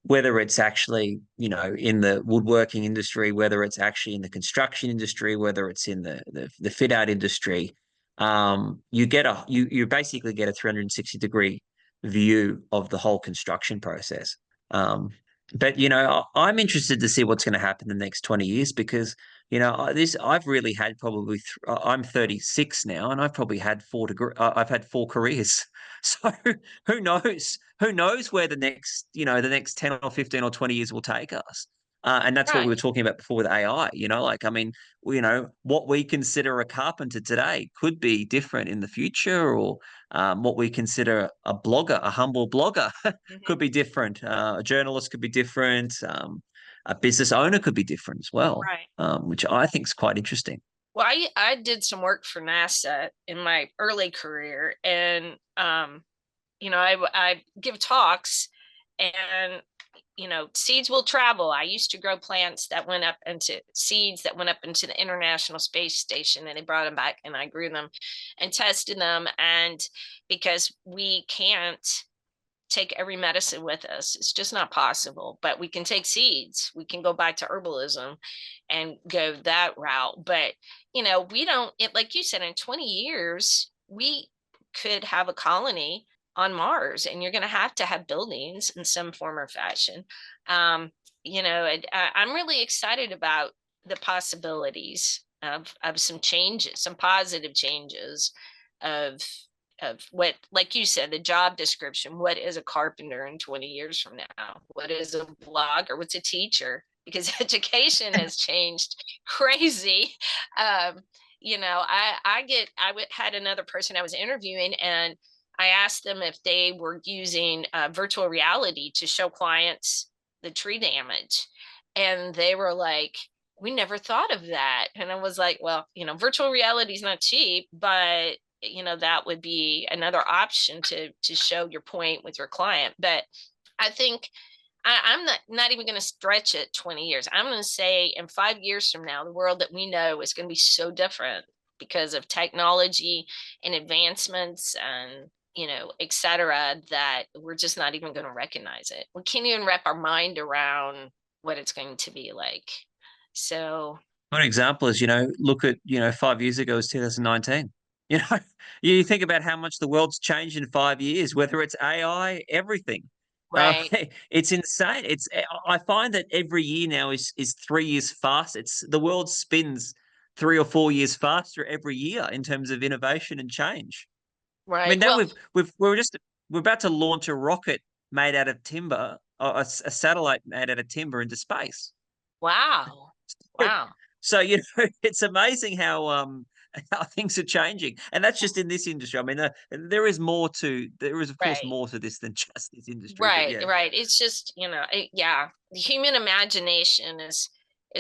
whether it's actually, in the woodworking industry, whether it's actually in the construction industry, whether it's in the fit out industry, you basically get a 360-degree view of the whole construction process. But I'm interested to see what's going to happen in the next 20 years because I've really had probably I'm 36 now and I've probably had I've had four careers. So who knows where the next 10 or 15 or 20 years will take us. And that's what we were Right. talking about before with AI. Like, I mean, what we consider a carpenter today could be different in the future, or what we consider a blogger, a humble blogger, Mhm. could be different. A journalist could be different. A business owner could be different as well, Right. which I think is quite interesting. Well, I did some work for NASA in my early career, and I give talks, and seeds will travel. I used to grow plants that went up into seeds that went up into the International Space Station, and they brought them back, and I grew them and tested them. And because we can't take every medicine with us, it's just not possible. But we can take seeds. We can go back to herbalism and go that route. But we don't. It like you said, in 20 years, we could have a colony on Mars, and you're going to have buildings in some form or fashion. Um, I'm really excited about the possibilities of some changes, some positive changes of what, like you said, the job description. What is a carpenter in 20 years from now? What is a blogger? What's a teacher? Because education has changed crazy. Um, had another person I was interviewing, and I asked them if they were using virtual reality to show clients the tree damage. And they were like, we never thought of that. And I was like, well, virtual reality is not cheap, but that would be another option to show your point with your client. But I think I'm not even going to stretch it 20 years. I'm going to say in 5 years from now, the world that we know is going to be so different because of technology and advancements and et cetera, that we're just not even going to recognize it. We can't even wrap our mind around what it's going to be like. So, One example is, look at, 5 years ago was 2019. You know, you think about how much the world's changed in 5 years, whether it's AI, everything. Uh, right, it's insane. I find that every year now is 3 years fast. The world spins 3 or 4 years faster every year in terms of innovation and change. I right. mean, now Well, we're about to launch a rocket made out of timber, a satellite made out of timber into space. wow. Wow. So, it's amazing how things are changing, and that's just in this industry. I mean, there is of course Right. more to this than just this industry, but Right, yeah. right. It's just, yeah, the human imagination is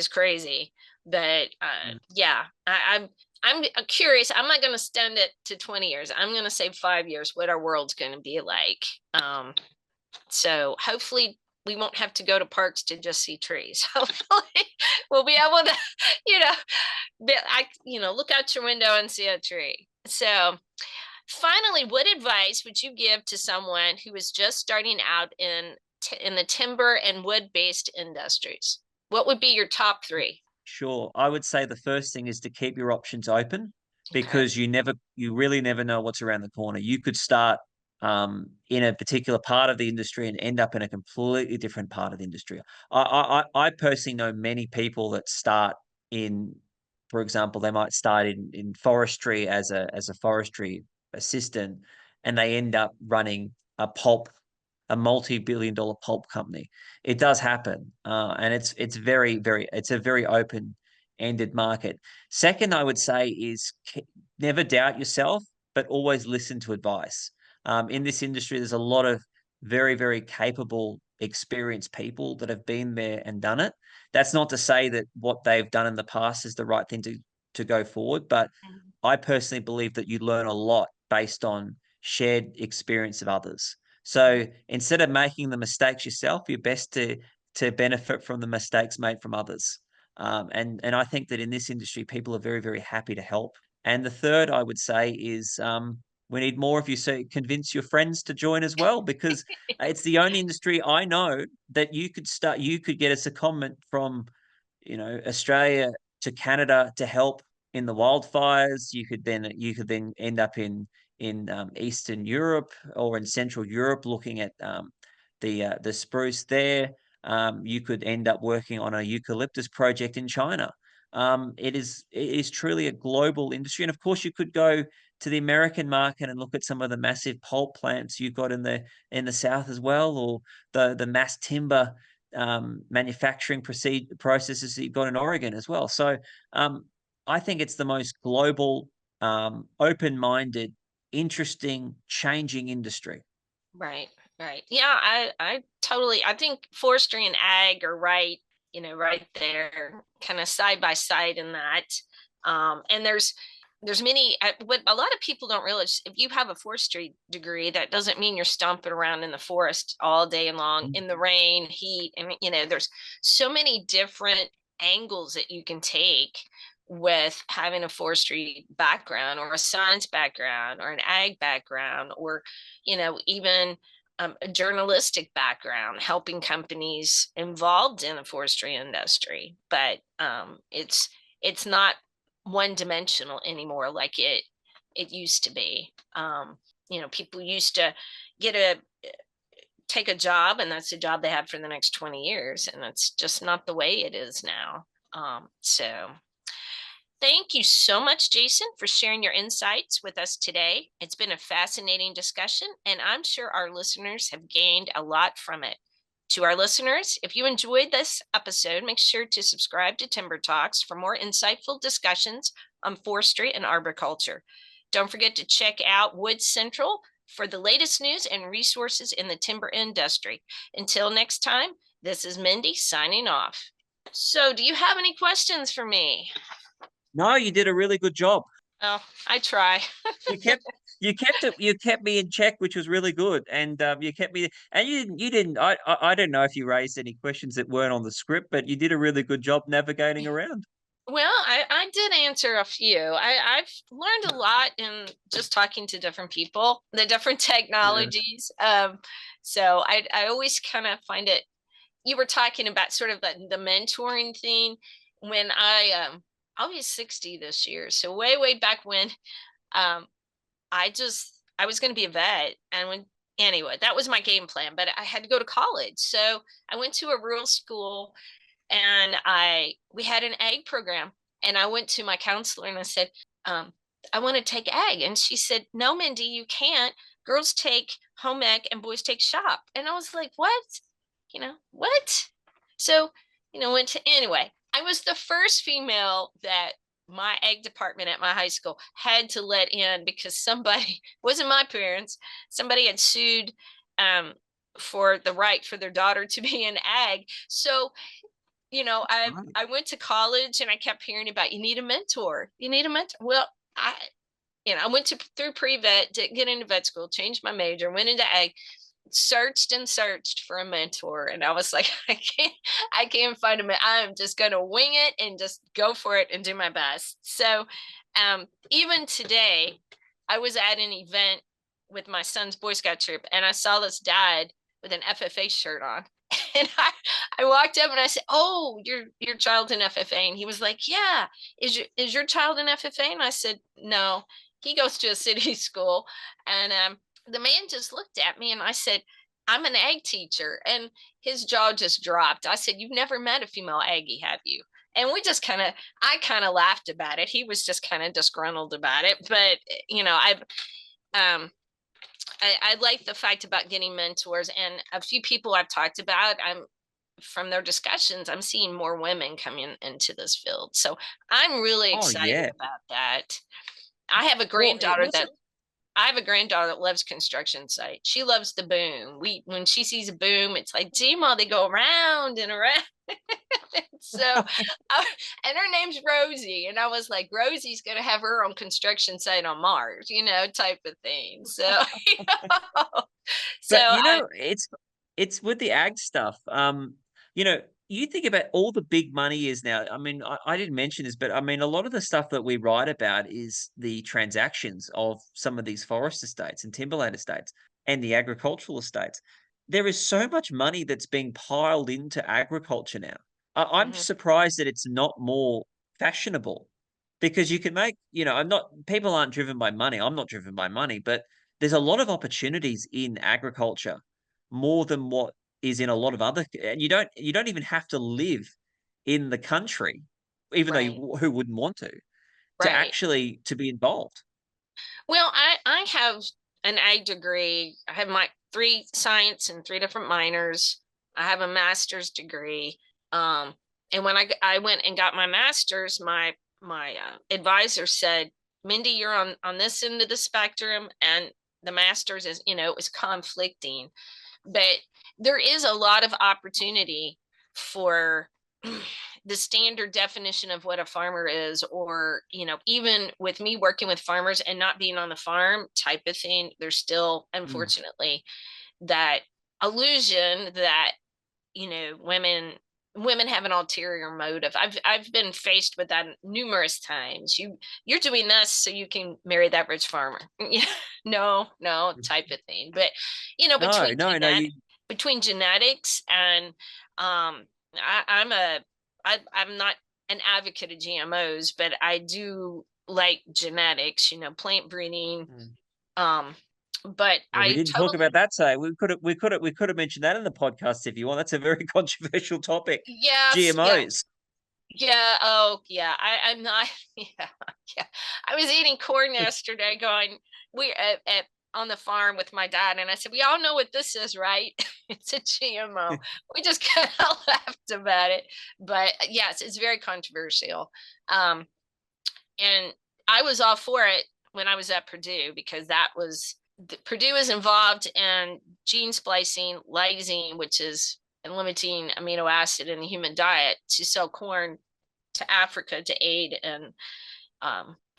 crazy. But Mm. yeah, I'm curious. I'm not going to extend it to 20 years. I'm going to say 5 years, what our world's going to be like. So hopefully we won't have to go to parks to just see trees. Hopefully we'll be able to, you know, look out your window and see a tree. So finally, what advice would you give to someone who is just starting out in the timber and wood-based industries? What would be your top three? Sure. I would say the first thing is to keep your options open, Okay. because you really never know what's around the corner. You could start in a particular part of the industry and end up in a completely different part of the industry. I personally know many people that start in, for example, they might start in forestry as a forestry assistant, and they end up running a multi-billion dollar pulp company. It does happen, and it's it's a very open ended market. Second, I would say is never doubt yourself, but always listen to advice. In this industry, there's a lot of very capable, experienced people that have been there and done it. That's not to say that what they've done in the past is the right thing to go forward, but Mhm. I personally believe that you learn a lot based on shared experience of others. So instead of making the mistakes yourself, you're best to benefit from the mistakes made from others. And I think that in this industry, people are very happy to help. And the third, I would say, is we need more of you. So convince your friends to join as well, because it's the only industry I know that you could start. You could get a secondment from Australia to Canada to help in the wildfires. You could then end up in Eastern Europe or in Central Europe looking at the spruce there. You could end up working on a eucalyptus project in China. It is truly a global industry, and of course, you could go to the American market and look at some of the massive pulp plants you've got in the South as well, or the mass timber manufacturing processes that you've got in Oregon as well. So I think it's the most global, open-minded, interesting, changing industry. Right, right. Yeah, I think forestry and ag are right, right there, kind of side by side in that. And there's many what a lot of people don't realize, if you have a forestry degree, that doesn't mean you're stomping around in the forest all day long in the rain, heat, and there's so many different angles that you can take with having a forestry background or a science background or an ag background or even a journalistic background, helping companies involved in the forestry industry. But it's not one dimensional anymore like it used to be. People used to get a take a job, and that's the job they had for the next 20 years, and that's just not the way it is now. So thank you so much, Jason, for sharing your insights with us today. It's been a fascinating discussion, and I'm sure our listeners have gained a lot from it. To our listeners, if you enjoyed this episode, make sure to subscribe to Timber Talks for more insightful discussions on forestry and arboriculture. Don't forget to check out Wood Central for the latest news and resources in the timber industry. Until next time, this is Mindy signing off. So, do you have any questions for me? No, you did a really good job. Oh, I try. You kept you kept me in check, which was really good, and you kept me. And you didn't. I don't know if you raised any questions that weren't on the script, but you did a really good job navigating around. Well, I did answer a few. I've learned a lot in just talking to different people, the different Yeah. technologies. So I always kind of find it. You were talking about sort of the mentoring thing when I'll be 60 this year. So way back when, um, I was going to be a vet, and when anyway, that was my game plan. But I had to go to college, so I went to a rural school, and I we had an ag program, and I went to my counselor and I said, um, I want to take ag, and she said, no, Mindy, you can't. Girls take home ec and boys take shop. And I was like, what? What? So went to anyway. I was the first female that my ag department at my high school had to let in because somebody wasn't my parents. Somebody had sued um, for the right for their daughter to be in ag. So I went to college and I kept hearing about, you need a mentor. You need a mentor. Well, I went through pre-vet, didn't get into vet school, changed my major, went into ag, searched and searched for a mentor, and I was like, I can't find him. I'm just gonna wing it and just go for it and do my best. So even today, I was at an event with my son's Boy Scout troop, and I saw this dad with an FFA shirt on. And I walked up and I said, "Oh, your child's in FFA," and he was like, "Yeah, is your child in FFA?" And I said, "No, he goes to a city school." And the man just looked at me and I said, "I'm an ag teacher." And his jaw just dropped. I said, "You've never met a female Aggie, have you?" And I kind of laughed about it. He was just kind of disgruntled about it. But, um, I like the fact about getting mentors, and a few people I've talked about, from their discussions, I'm seeing more women coming into this field. So I'm really Oh excited yeah. about that. I have a Well, it granddaughter wasn't. that I have a granddaughter that loves construction sites. She loves the boom. When she sees a boom, it's like, Gma, they go around and around. So, and her name's Rosie. And I was like, Rosie's going to have her own construction site on Mars, type of thing. So, so But I, it's with the ag stuff. You know, you think about all the big money is now. I mean, I didn't mention this, but I mean, a lot of the stuff that we write about is the transactions of some of these forest estates and timberland estates and the agricultural estates. There is so much money that's being piled into agriculture now. I'm mhm, surprised that it's not more fashionable because you can make, I'm not, people aren't driven by money. I'm not driven by money, but there's a lot of opportunities in agriculture, more than what is in a lot of other, and you don't even have to live in the country, even though right, who wouldn't want to right. actually to be involved. Well, I have an ag degree. I have my three science and three different minors. I have a master's degree. Um, and when I went and got my master's, my advisor said, Mindy, you're on this end of the spectrum, and the master's is, is conflicting. But there is a lot of opportunity for the standard definition of what a farmer is, or even with me working with farmers and not being on the farm type of thing, there's still, Mm. unfortunately, that illusion that women have an ulterior motive. I've been faced with that numerous times. You're doing this so you can marry that rich farmer. No, type of thing. But No, no, no. between genetics and I'm not an advocate of GMOs, but I do like genetics, plant breeding. Mm. Um, but Well, we I didn't talk totally, about that today. We could have mentioned that in the podcast if you want. That's a very controversial topic. yes, yeah. GMOs. Yeah. Oh, yeah. I'm not. Yeah. Yeah. I was eating corn yesterday, going we on the farm with my dad, and I said, "We all know what this is, right? It's a GMO." We just kind of laughed about it, but yes, it's very controversial. Um, and I was all for it when I was at Purdue, because Purdue is involved in gene splicing, lysine, which is a limiting amino acid in the human diet, to sell corn to Africa to aid in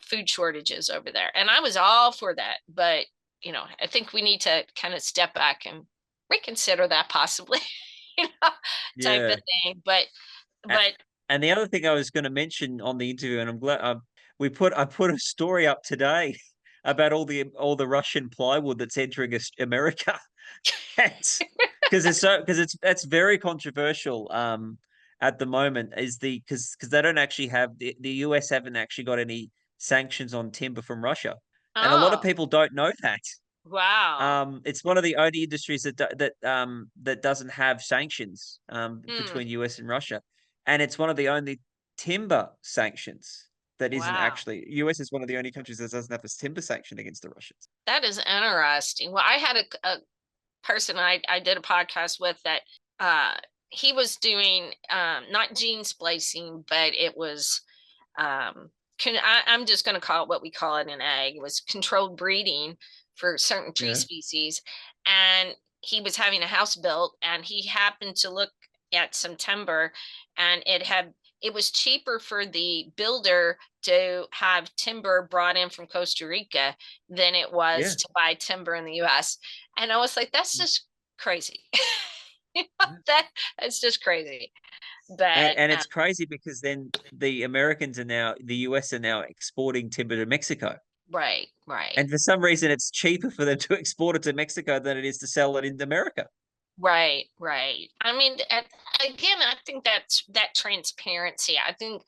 food shortages over there. And I was all for that. But, I think we need to kind of step back and reconsider that, possibly, you know, type of Yeah. thing. But, A- but, And the other thing I was going to mention on the interview, and I'm glad I put a story up today about all the Russian plywood that's entering America. Because that's very controversial at the moment, is because they don't actually have the US haven't actually got any sanctions on timber from Russia, and a lot of oh, people don't know that. wow. It's one of the only industries that doesn't have sanctions Hmm, between US and Russia, and it's one of the only timber sanctions that isn't wow. actually. US is one of the only countries that doesn't have a timber sanction against the Russians. That is interesting. Well, I had a person I did a podcast with that uh he was doing not gene splicing, but it was I'm just going to call it what we call it in ag. It was controlled breeding for certain tree Yeah, species. And he was having a house built, and he happened to look at some timber, and it was cheaper for the builder to have timber brought in from Costa Rica than it yeah. was to buy timber in the US. And I was like, that's just crazy. Yeah. That's just crazy. But And it's crazy because then the US are now exporting timber to Mexico. right, right. And for some reason, it's cheaper for them to export it to Mexico than it is to sell it in America. Right, right. I mean, again, I think that transparency. I think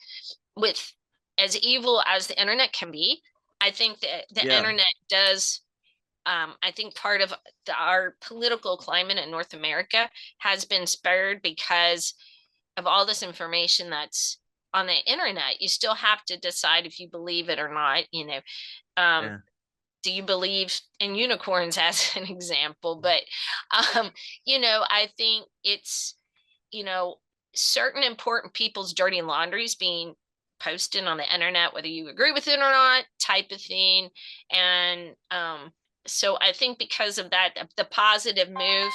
with as evil as the internet can be, I think that the Yeah, internet does. I think part of our political climate in North America has been spurred because of all this information that's on the internet. You still have to decide if you believe it or not. Um, yeah. do you believe in unicorns, as an example? But I think it's you know certain important people's dirty laundries being posted on the internet, whether you agree with it or not, type of thing. And so I think because of that, the positive move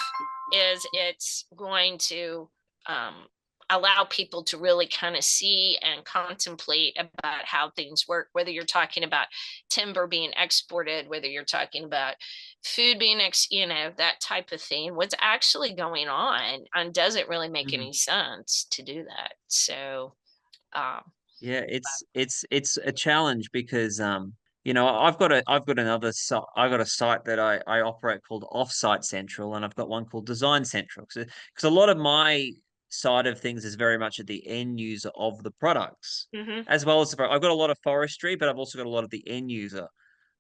is it's going to um, allow people to really kind of see and contemplate about how things work, whether you're talking about timber being exported, whether you're talking about food being that type of thing, what's actually going on, and does it really make Mhm. any sense to do that? So um Yeah, it's a challenge because I've got a site that I operate called Offsite Central, and I've got one called Design Central. Because a lot of my side of things is very much at the end user of the products, mhm. as well as I've got a lot of forestry, but I've also got a lot of the end user.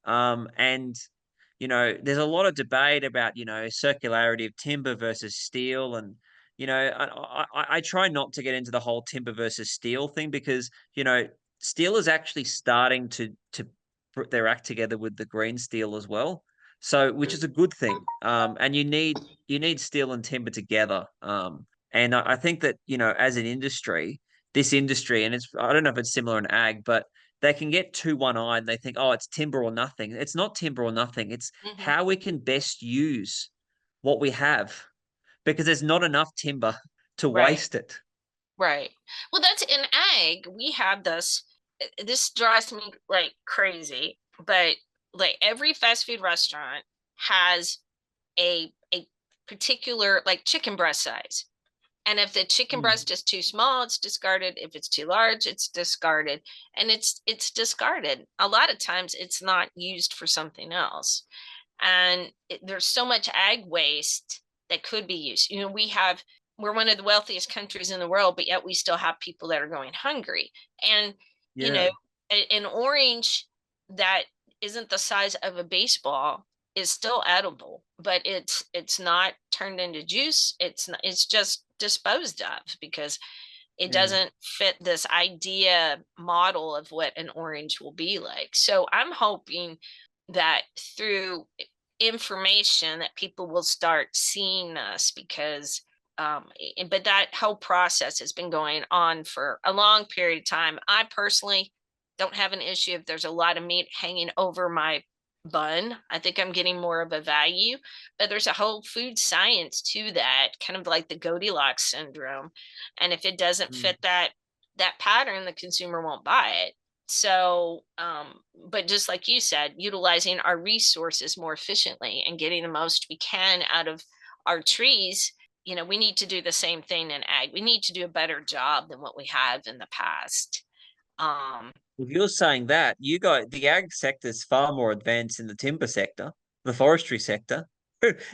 And there's a lot of debate about circularity of timber versus steel, and I try not to get into the whole timber versus steel thing because steel is actually starting to put their act together with the green steel as well. So, which is a good thing. And you need steel and timber together. And I think that, you know, as an industry, this industry, and it's, I don't know if it's similar in ag, but they can get too one-eyed. They think, oh, it's timber or nothing. It's not timber or nothing. It's Mhm. how we can best use what we have, because there's not enough timber to Right. waste it. Right. Well, that's in ag. We have this. This drives me like crazy, but like every fast food restaurant has a particular like chicken breast size. And if the chicken Mm. breast is too small, it's discarded. If it's too large, it's discarded. And it's discarded. A lot of times it's not used for something else. And there's so much ag waste that could be used. You know, we're one of the wealthiest countries in the world, but yet we still have people that are going hungry. And you know, Yeah. an orange that isn't the size of a baseball is still edible, but it's not turned into juice. It's just disposed of because it Mm. doesn't fit this idea model of what an orange will be like. So I'm hoping that through information that people will start seeing us because but that whole process has been going on for a long period of time. I personally don't have an issue if there's a lot of meat hanging over my bun. I think I'm getting more of a value, but there's a whole food science to that, kind of like the Goldilocks syndrome. And if it doesn't Mm. fit that pattern, the consumer won't buy it. So, but just like you said, utilizing our resources more efficiently and getting the most we can out of our trees, you know, we need to do the same thing in ag. We need to do a better job than what we have in the past. Um, If you're saying that, you got the ag sector is far more advanced in the timber sector, the forestry sector.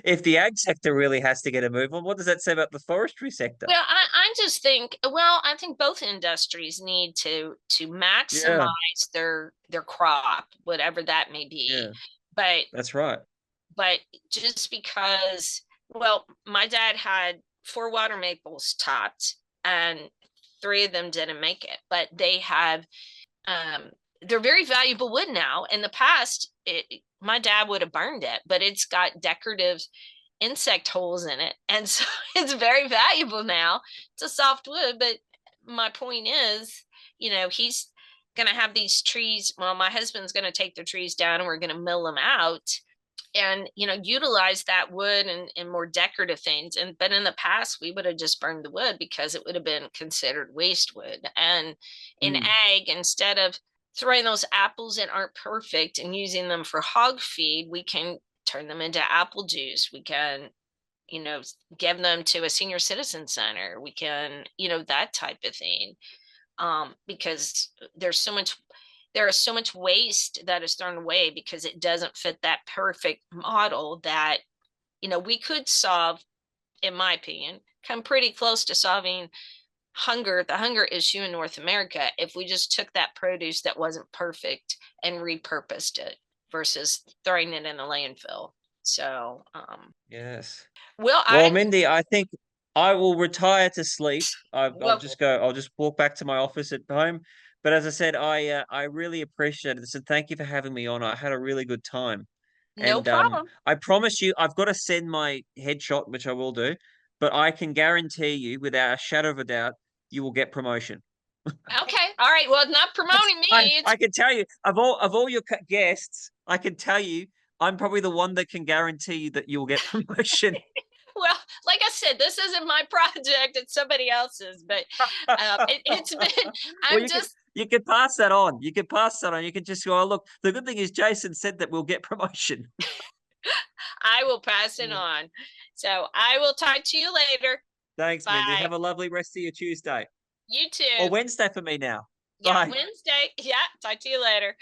If the ag sector really has to get a move on, what does that say about the forestry sector? well, I just think, well, I think both industries need to Yeah, maximize their crop, whatever that may yeah, be. But that's right. but just because, well, my dad had four water maples topped and three of them didn't make it, but they have um they're very valuable wood now. In the past, my dad would have burned it, but it's got decorative insect holes in it, and so it's very valuable now. It's a soft wood, but my point is, you know, he's going to have these trees. Well, my husband's going to take the trees down and we're going to mill them out and, you know, utilize that wood and more decorative things. And but in the past we would have just burned the wood because it would have been considered waste wood. And in Mm. ag, instead of throwing those apples that aren't perfect and using them for hog feed, we can turn them into apple juice. We can, you know, give them to a senior citizen center. We can, you know, that type of thing. Because there is so much waste that is thrown away because it doesn't fit that perfect model that, you know, we could solve, in my opinion, come pretty close to solving the hunger issue in North America if we just took that produce that wasn't perfect and repurposed it versus throwing it in a landfill. So, Yes. well, Well, I Mindy, I think I will retire to sleep. I'll well, just go. I'll just walk back to my office at home. But as I said, I really appreciate it. So thank you for having me on. I had a really good time, no and problem. I promise you, I've got to send my headshot, which I will do. But I can guarantee you, without a shadow of a doubt, you will get promotion. Okay, all right. Well, not promoting me. It's I can tell you of all your guests, I can tell you I'm probably the one that can guarantee you that you will get promotion. well, like I said, this isn't my project; it's somebody else's. But it's been. Well, I'm just. you can pass that on. You can pass that on. You can just go, oh, look, the good thing is Jason said that we'll get promotion. I will pass it on. So I will talk to you later. Thanks, Mindy. Bye. Have a lovely rest of your Tuesday You or too. Wednesday for me now. Yeah, Bye. Wednesday. Yeah, talk to you later.